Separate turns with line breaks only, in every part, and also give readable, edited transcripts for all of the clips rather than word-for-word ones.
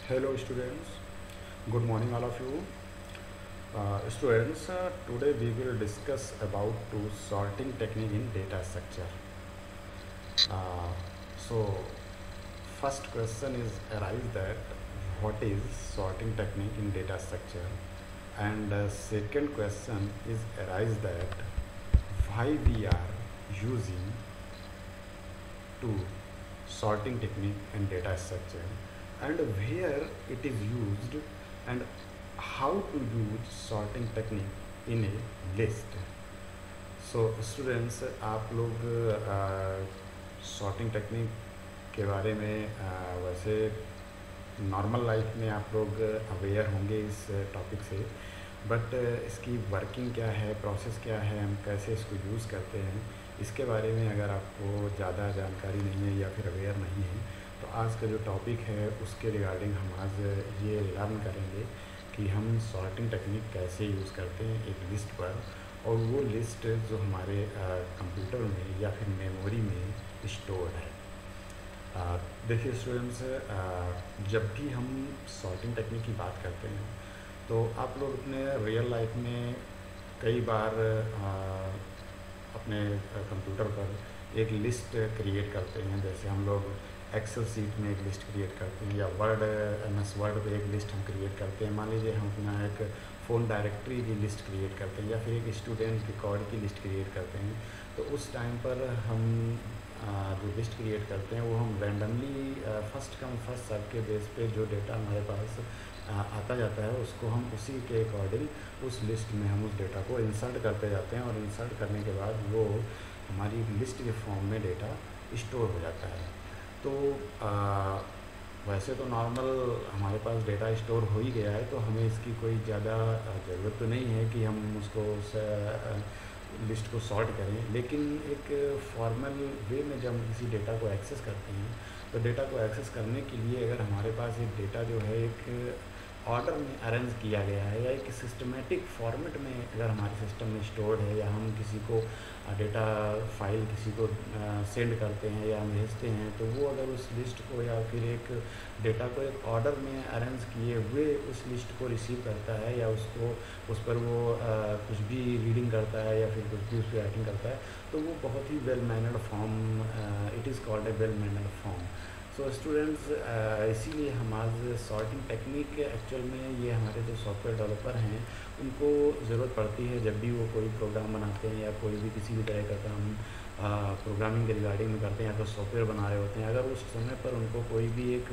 Hello students, good morning all of you. Students, today we will discuss about to sorting technique in data structure. Uh, so first question is arise that what is sorting technique in data structure, and second question is arise that why we are using to sorting technique and data structure, and where it is used, and how to use sorting technique in a list. So students, आप लोग sorting technique के बारे में वैसे normal life में आप लोग aware होंगे इस टॉपिक से, बट इसकी वर्किंग क्या है, प्रोसेस क्या है, हम कैसे इसको यूज़ करते हैं, इसके बारे में अगर आपको ज़्यादा जानकारी नहीं है या फिर अवेयर नहीं है, तो आज का जो टॉपिक है उसके रिगार्डिंग हम आज ये लर्न करेंगे कि हम सॉर्टिंग टेक्निक कैसे यूज़ करते हैं एक लिस्ट पर, और वो लिस्ट जो हमारे कंप्यूटर में या फिर मेमोरी में स्टोर है। देखिए स्टूडेंट्स, जब भी हम सॉर्टिंग टेक्निक की बात करते हैं तो आप लोग अपने रियल लाइफ में कई बार अपने कंप्यूटर पर एक लिस्ट क्रिएट करते हैं। जैसे हम लोग एक्सेल सीट में एक लिस्ट क्रिएट करते हैं, या वर्ड MS वर्ड पे एक लिस्ट हम क्रिएट करते हैं। मान लीजिए हम अपना एक फ़ोन डायरेक्टरी की लिस्ट क्रिएट करते हैं, या फिर एक स्टूडेंट रिकॉर्ड की लिस्ट क्रिएट करते हैं। तो उस टाइम पर हम जो लिस्ट क्रिएट करते हैं वो हम randomly first come first serve के बेस पे जो डेटा हमारे पास आता जाता है उसको हम उसी के अकॉर्डिंग उस लिस्ट में हम उस डेटा को इंसर्ट करते जाते हैं, और इंसर्ट करने के बाद वो हमारी लिस्ट के फॉर्म में डेटा स्टोर हो जाता है। तो वैसे तो नॉर्मल हमारे पास डेटा स्टोर हो ही गया है, तो हमें इसकी कोई ज़्यादा ज़रूरत तो नहीं है कि हम उसको लिस्ट को सॉर्ट करें। लेकिन एक फॉर्मल वे में जब हम किसी डेटा को एक्सेस करते हैं, तो डेटा को एक्सेस करने के लिए अगर हमारे पास एक डेटा जो है एक ऑर्डर में अरेंज किया गया है, या एक सिस्टमेटिक फॉर्मेट में अगर हमारे सिस्टम में स्टोर्ड है, या हम किसी को डेटा फाइल किसी को सेंड करते हैं या हम भेजते हैं, तो वो अगर उस लिस्ट को या फिर एक डेटा को एक ऑर्डर में अरेंज किए हुए उस लिस्ट को रिसीव करता है, या उसको उस पर वो कुछ भी रीडिंग करता है या फिर कुछ भी उस पर राइटिंग करता है, तो वो बहुत ही well mannered form, it is called a well mannered form. So students, इसीलिए हम आज सॉर्टिंग टेक्निक एक्चुअल में ये हमारे जो सॉफ्टवेयर डेवलपर हैं उनको ज़रूरत पड़ती है जब भी वो कोई प्रोग्राम बनाते हैं, या कोई भी किसी भी तरह का काम प्रोग्रामिंग के रिगार्डिंग में करते हैं, या फिर सॉफ्टवेयर बना रहे होते हैं। अगर उस समय पर उनको कोई भी एक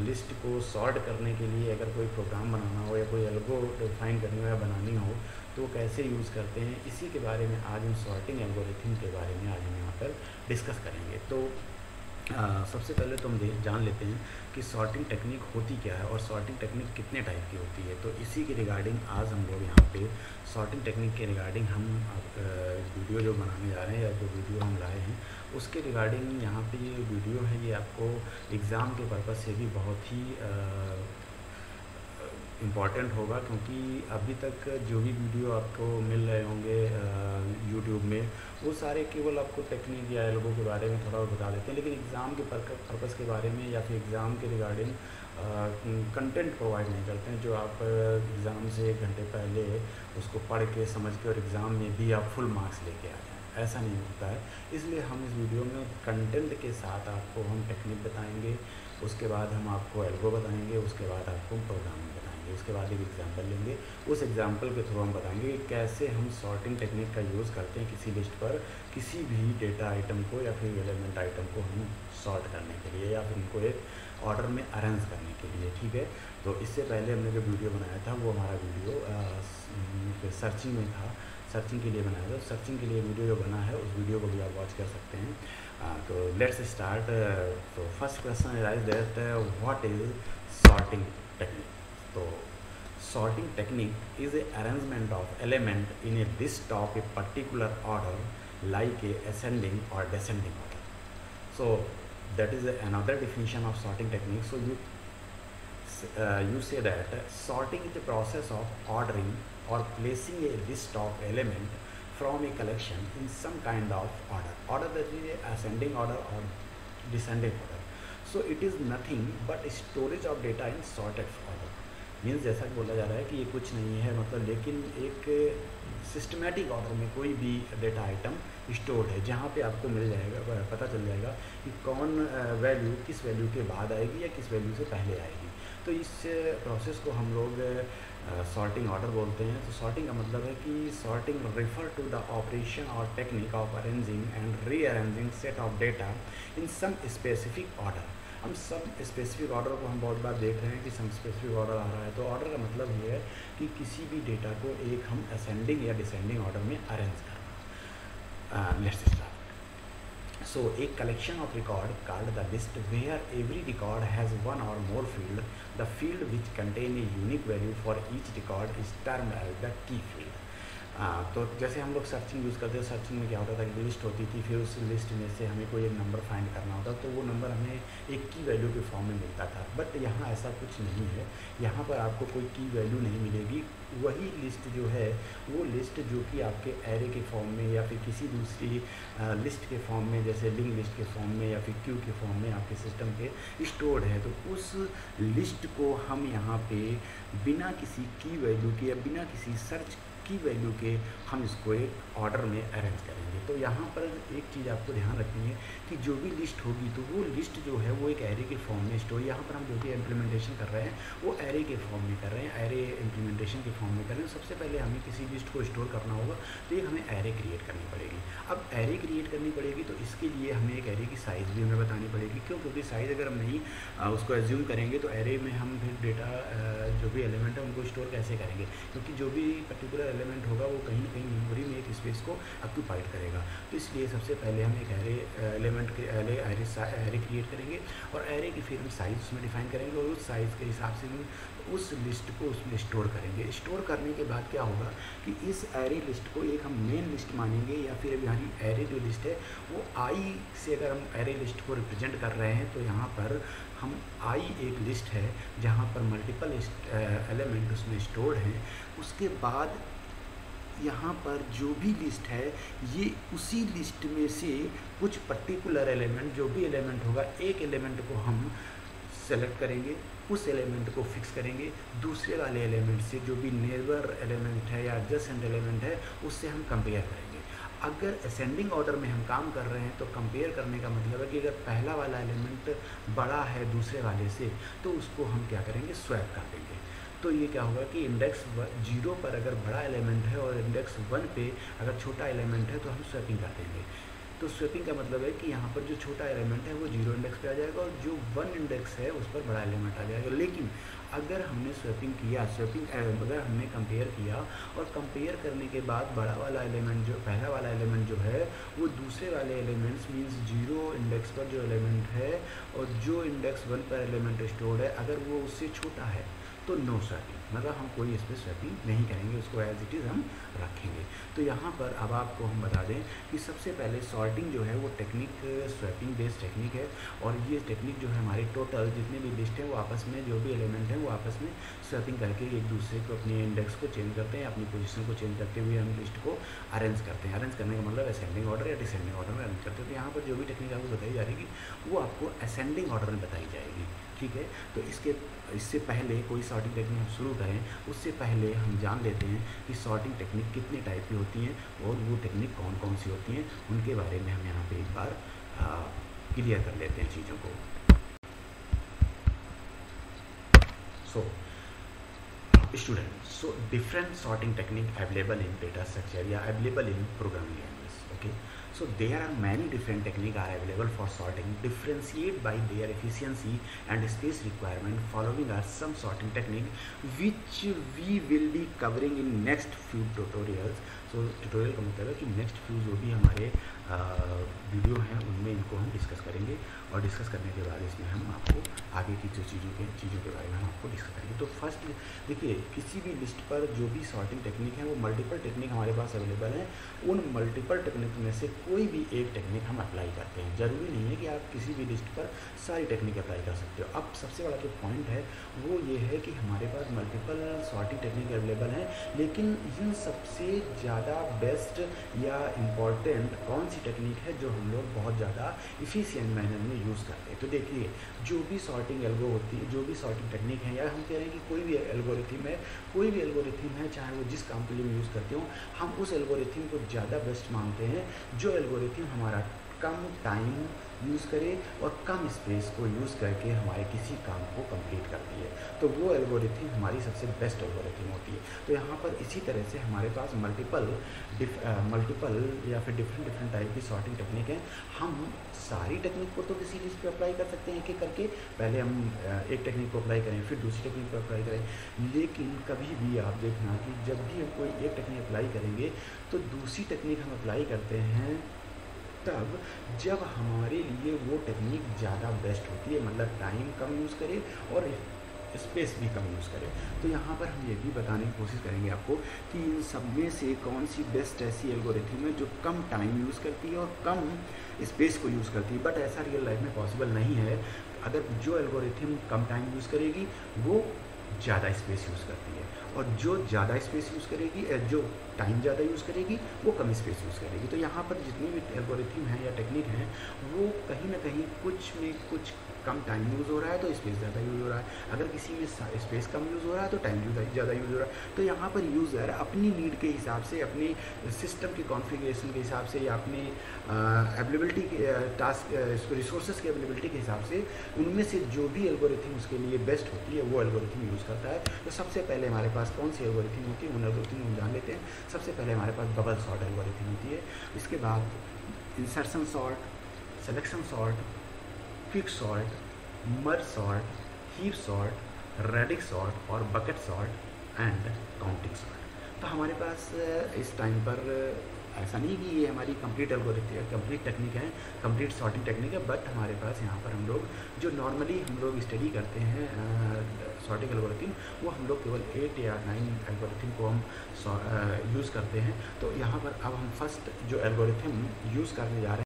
लिस्ट को सॉर्ट करने के लिए अगर कोई प्रोग्राम बनाना हो, या कोई एल्गो डिफाइन करनी हो या बनानी हो, तो कैसे यूज़ करते हैं, इसी के बारे में आज हम सॉर्टिंग एल्गोरिथम के बारे में आज हम यहाँ पर डिस्कस करेंगे। तो सबसे पहले तो हम जान लेते हैं कि सॉर्टिंग टेक्निक होती क्या है, और सॉर्टिंग टेक्निक कितने टाइप की होती है। तो इसी के रिगार्डिंग आज हम लोग यहाँ पे सॉर्टिंग टेक्निक के रिगार्डिंग हम वीडियो जो बनाने जा रहे हैं, या जो वीडियो हम लाए हैं उसके रिगार्डिंग यहाँ पे ये वीडियो है, ये आपको एग्ज़ाम के पर्पज़ से भी बहुत ही इम्पॉर्टेंट होगा, क्योंकि अभी तक जो भी वीडियो आपको मिल रहे होंगे यूट्यूब में, वो सारे केवल आपको टेक्निक या एल्गो के बारे में थोड़ा बता देते हैं, लेकिन एग्ज़ाम के पर्पज़ के बारे में या फिर एग्ज़ाम के रिगार्डिंग कंटेंट प्रोवाइड नहीं करते हैं, जो आप एग्ज़ाम से 1 घंटे पहले उसको पढ़ के समझ के और एग्ज़ाम में भी आप फुल मार्क्स लेके आ जाएँ। ऐसा नहीं होता है। इसलिए हम इस वीडियो में कंटेंट के साथ आपको हम टेक्निक बताएंगे, उसके बाद हम आपको एल्गो बताएंगे, उसके बाद आपको प्रोग्रामिंग बताएंगे, उसके बाद एक एग्जांपल लेंगे, उस एग्जांपल के थ्रू हम बताएंगे कि कैसे हम सॉर्टिंग टेक्निक का यूज़ करते हैं किसी लिस्ट पर किसी भी डेटा आइटम को या फिर एलिमेंट आइटम को हम सॉर्ट करने के लिए, या फिर उनको एक ऑर्डर में अरेंज करने के लिए। ठीक है, तो इससे पहले हमने जो वीडियो बनाया था वो हमारा वीडियो सर्चिंग में था, सर्चिंग के लिए बनाया था। सर्चिंग के लिए वीडियो जो बना है उस वीडियो को भी आप वॉच कर सकते हैं। तो लेट्स स्टार्ट। तो first question arise that what is sorting technique. तो sorting technique is a arrangement of element in a list of a particular order, like a ascending or descending order. So that is another definition of sorting technique. So you say that sorting is the process of ordering or placing a list of element from a collection in some kind of order, that is a ascending order or descending order. So it is nothing but storage of data in sorted order. Means जैसा कि बोला जा रहा है कि ये कुछ नहीं है, मतलब लेकिन एक सिस्टमेटिक ऑर्डर में कोई भी डेटा आइटम स्टोर्ड है, जहाँ पे आपको मिल जाएगा, पता चल जाएगा कि कौन वैल्यू किस वैल्यू के बाद आएगी या किस वैल्यू से पहले आएगी। तो इस प्रोसेस को हम लोग सॉर्टिंग ऑर्डर बोलते हैं। तो सॉर्टिंग का मतलब है कि sorting refer to the operation और technique of arranging and rearranging set of data in some specific order. हम सब स्पेसिफिक ऑर्डर को हम बहुत बार देख रहे हैं कि सम स्पेसिफिक ऑर्डर आ रहा है। तो ऑर्डर का मतलब ये है कि किसी भी डेटा को एक हम असेंडिंग या डिसेंडिंग ऑर्डर में अरेंज करना। Let's start. So a collection of record called the list where every record has one or more field. The field which contain a unique value for each record is termed as the key field. तो जैसे हम लोग searching use करते हैं, searching में क्या होता था कि लिस्ट होती थी, फिर उस लिस्ट में से हमें कोई एक नंबर फाइंड करना होता, तो वो नंबर हमें एक की वैल्यू के फॉर्म में मिलता था। बट यहाँ ऐसा कुछ नहीं है, यहाँ पर आपको कोई की वैल्यू नहीं मिलेगी। वही लिस्ट जो है वो लिस्ट जो कि आपके एरे के फॉर्म में या फिर किसी दूसरी लिस्ट के फॉर्म में, जैसे लिंक लिस्ट के फॉर्म में या फिर क्यू के फॉर्म में आपके सिस्टम के स्टोर्ड है, तो उस लिस्ट को हम यहाँ पे बिना किसी की वैल्यू के या बिना किसी सर्च की वैल्यू के हम इसको एक ऑर्डर में अरेंज करेंगे। तो यहाँ पर एक चीज़ आपको ध्यान रखनी है कि जो भी लिस्ट होगी तो वो लिस्ट जो है वो एक एरे के फॉर्म में स्टोर, यहाँ पर हम जो भी इम्प्लीमेंटेशन कर रहे हैं वो एरे के फॉर्म में कर रहे हैं, एरे इम्प्लीमेंटेशन के फॉर्म में कर रहे हैं। सबसे पहले हमें किसी लिस्ट को स्टोर करना होगा तो एक हमें एरे क्रिएट करनी पड़ेगी। अब एरे क्रिएट करनी पड़ेगी तो इसके लिए हमें एक एरे की साइज़ भी हमें बतानी पड़ेगी। क्यों? क्योंकि साइज़ अगर हम नहीं उसको एज्यूम करेंगे तो एरे में हम फिर डेटा जो भी एलिमेंट है उनको स्टोर कैसे करेंगे, क्योंकि जो भी पर्टिकुलर एलिमेंट होगा वो कहीं ना कहीं मेमोरी में एक स्पेस को ऑक्यूपाइड करेगा। तो इसलिए सबसे पहले हम एक एरे एलिमेंट के एरे क्रिएट करेंगे और एरे की फिर हम साइज़ उसमें डिफाइन करेंगे और उस साइज़ के हिसाब से हम उस लिस्ट को उसमें स्टोर करेंगे। स्टोर करने के बाद क्या होगा कि इस एरे लिस्ट को एक हम मेन लिस्ट मानेंगे, या फिर हमारी एरे जो लिस्ट है वो आई से अगर हम एरे लिस्ट को रिप्रेजेंट कर रहे हैं तो यहाँ पर हम आई एक लिस्ट है जहाँ पर मल्टीपल एलिमेंट उसमें स्टोर्ड हैं। उसके बाद यहाँ पर जो भी लिस्ट है ये उसी लिस्ट में से कुछ पर्टिकुलर एलिमेंट, जो भी एलिमेंट होगा, एक एलिमेंट को हम सेलेक्ट करेंगे, उस एलिमेंट को फिक्स करेंगे, दूसरे वाले एलिमेंट से जो भी नेबर एलिमेंट है या एडजेसेंट एलिमेंट है उससे हम कंपेयर करेंगे। अगर असेंडिंग ऑर्डर में हम काम कर रहे हैं तो कंपेयर करने का मतलब है कि अगर पहला वाला एलिमेंट बड़ा है दूसरे वाले से तो उसको हम क्या करेंगे, स्वैप कर देंगे। तो ये क्या होगा कि इंडेक्स 0 पर अगर बड़ा एलिमेंट है और इंडेक्स 1 पे अगर छोटा एलिमेंट है तो हम स्वैपिंग कर देंगे। तो स्वैपिंग का मतलब है कि यहाँ पर जो छोटा एलिमेंट है वो 0 इंडेक्स पे आ जाएगा और जो 1 इंडेक्स है उस पर बड़ा एलिमेंट आ जाएगा। लेकिन अगर हमने स्वैपिंग किया, अगर हमने कंपेयर किया और कंपेयर करने के बाद बड़ा वाला एलिमेंट जो पहला वाला एलिमेंट जो है वो दूसरे वाले एलिमेंट्स मीन्स 0 इंडेक्स पर जो एलिमेंट है और जो इंडेक्स 1 पर एलिमेंट स्टोर्ड है अगर वो उससे छोटा है तो नो स्वैपिंग, मतलब हम कोई इस पर स्वैपिंग नहीं करेंगे, उसको एज इट इज़ हम रखेंगे। तो यहाँ पर अब आपको हम बता दें कि सबसे पहले सॉर्टिंग जो है वो टेक्निक स्वैपिंग बेस्ड टेक्निक है और ये टेक्निक जो है हमारी टोटल जितने भी लिस्ट हैं वो आपस में जो भी एलिमेंट हैं वो आपस में स्वैपिंग करके एक दूसरे को अपने इंडेक्स को चेंज करते हैं, अपनी पोजीशन को चेंज करते हुए हम लिस्ट को अरेंज करते हैं। अरेंज करने का मतलब असेंडिंग ऑर्डर या डिसेंडिंग ऑर्डर में अरेंज करते हैं। तो यहाँ पर जो भी टेक्निक आपको बताई जा रही है वो आपको असेंडिंग ऑर्डर में बताई जाएगी, ठीक है। तो इससे पहले कोई सॉर्टिंग टेक्निक हम शुरू करें उससे पहले हम जान लेते हैं कि सॉर्टिंग टेक्निक कितने टाइप की होती हैं और वो टेक्निक कौन कौन सी होती हैं, उनके बारे में हम यहाँ पे एक बार क्लियर कर लेते हैं चीज़ों को। So student, so different sorting technique available in data structure या available in programming language, okay. So there are many different techniques are available for sorting, differentiate by their efficiency and space requirement. Following are some sorting technique which we will be covering in next few tutorials. So tutorial का मतलब है कि next few जो भी हमारे video हैं उनमें इनको हम डिस्कस करेंगे और डिस्कस करने के बाद इसमें हम आपको आगे की जो चीज़ों के बारे में हम आपको डिस्कस करेंगे। तो फर्स्ट देखिए, किसी भी लिस्ट पर जो भी सॉर्टिंग टेक्निक है वो मल्टीपल टेक्निक हमारे पास अवेलेबल है। उन मल्टीपल टेक्निक में से कोई भी एक टेक्निक हम अप्लाई करते हैं। ज़रूरी नहीं है कि आप किसी भी लिस्ट पर सारी टेक्निक अप्लाई कर सकते हो। अब सबसे बड़ा जो पॉइंट है वो ये है कि हमारे पास मल्टीपल सॉर्टिंग टेक्निक अवेलेबल हैं, लेकिन इन सबसे ज़्यादा बेस्ट या इम्पॉर्टेंट कौन सी टेक्निक है जो हम लोग बहुत ज़्यादा इफ़िशिएंट मैनर में यूज़ करते हैं। तो देखिए, जो भी सॉर्टिंग एल्गो होती है, जो भी सॉर्टिंग टेक्निक है, या हम कह रहे हैं कि कोई भी एल्गोरिथम है, कोई भी एल्गोरिथम है, चाहे वो जिस काम के लिए यूज़ करते हो, हम उस एल्गोरिथम को ज़्यादा बेस्ट मानते हैं जो एल्गोरिथम हमारा कम टाइम यूज़ करे और कम स्पेस को यूज़ करके हमारे किसी काम को कंप्लीट करती है, तो वो एल्गोरिथम हमारी सबसे बेस्ट एल्गोरिथम होती है। तो यहाँ पर इसी तरह से हमारे पास मल्टीपल या फिर डिफरेंट टाइप की सॉर्टिंग टेक्निक है। हम सारी टेक्निक को तो किसी चीज़ पे अप्लाई कर सकते हैं एक एक करके, पहले हम एक टेक्निक को अप्लाई करें, फिर दूसरी टेक्निक को अप्लाई करें, लेकिन कभी भी आप देखना कि जब भी हम कोई एक टेक्निक अप्लाई करेंगे तो दूसरी टेक्निक हम अप्लाई करते हैं तब जब हमारे लिए वो टेक्निक ज़्यादा बेस्ट होती है, मतलब टाइम कम यूज़ करे और स्पेस भी कम यूज़ करे। तो यहाँ पर हम ये भी बताने की कोशिश करेंगे आपको कि इन सब में से कौन सी बेस्ट ऐसी एल्गोरिथम है जो कम टाइम यूज़ करती है और कम स्पेस को यूज़ करती है। बट ऐसा रियल लाइफ में पॉसिबल नहीं है। अगर जो एल्गोरिथम कम टाइम यूज़ करेगी वो ज़्यादा स्पेस यूज़ करती है, और जो ज़्यादा स्पेस यूज़ करेगी, जो टाइम ज़्यादा यूज़ करेगी, वो कम स्पेस यूज़ करेगी। तो यहाँ पर जितने भी एल्गोरिथम हैं या टेक्निक हैं वो कहीं ना कहीं कुछ में कुछ कम टाइम यूज़ हो रहा है तो स्पेस ज़्यादा यूज़ हो रहा है, अगर किसी में स्पेस कम यूज़ हो रहा है तो टाइम ज़्यादा यूज़ हो रहा है। तो यहाँ पर यूज़र अपनी नीड के हिसाब से, अपने सिस्टम के कॉन्फ़िगरेशन के हिसाब से या अपने अवेलेबिलिटी के टास्क रिसोर्सेज की अवेलेबिलिटी के हिसाब से उनमें से जो भी एल्गोरिथम उसके लिए बेस्ट होती है वो एल्गोरिथम यूज़ करता है। तो सबसे पहले हमारे पास कौन सी एल्गोरिथम होती है, उन एल्गोरिथम हम जान लेते हैं। सबसे पहले हमारे पास बबल सॉर्ट एल्गोरिथम होती है, इसके बाद insertion sort, selection sort, quick sort, merge sort, heap sort, radix sort और bucket sort and counting sort. तो हमारे पास इस टाइम पर ऐसा नहीं कि ये हमारी कंप्लीट एल्गोरिथम, कंप्लीट टेक्निक है, कंप्लीट सॉर्टिंग टेक्निक है, बट हमारे पास यहाँ पर हम लोग जो नॉर्मली हम लोग स्टडी करते हैं सॉर्टिंग एल्गोरिथम, वो हम लोग केवल 8 या 9 एल्गोरिथम को हम यूज़ करते हैं। तो यहाँ पर अब हम फर्स्ट जो एल्गोरिथम यूज़ करने जा रहे हैं